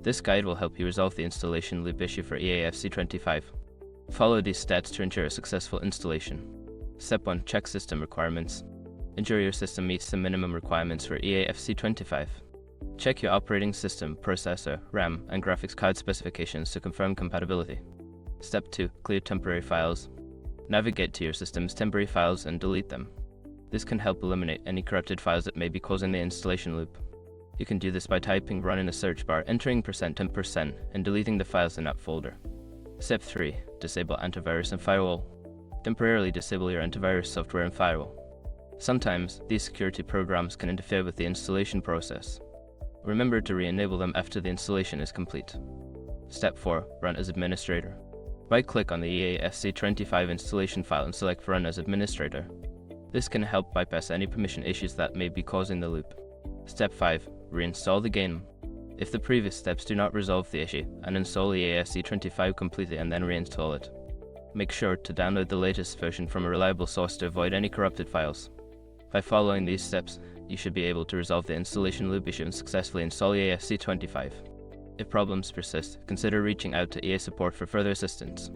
This guide will help you resolve the installation loop issue for EAFC25. Follow these steps to ensure a successful installation. Step 1. Check system requirements. Ensure your system meets the minimum requirements for EAFC25. Check your operating system, processor, RAM, and graphics card specifications to confirm compatibility. Step 2. Clear temporary files. Navigate to your system's temporary files and delete them. This can help eliminate any corrupted files that may be causing the installation loop. You can do this by typing run in the search bar, entering %10%, and deleting the files in that folder. Step 3. Disable antivirus and firewall. Temporarily disable your antivirus software and firewall. Sometimes, these security programs can interfere with the installation process. Remember to re-enable them after the installation is complete. Step 4. Run as administrator. Right-click on the EAFC25 installation file and select Run as administrator. This can help bypass any permission issues that may be causing the loop. Step 5. Reinstall the game. If the previous steps do not resolve the issue, uninstall EAFC25 completely and then reinstall it. Make sure to download the latest version from a reliable source to avoid any corrupted files. By following these steps, you should be able to resolve the installation loop issue and successfully install EAFC25. If problems persist, consider reaching out to EA support for further assistance.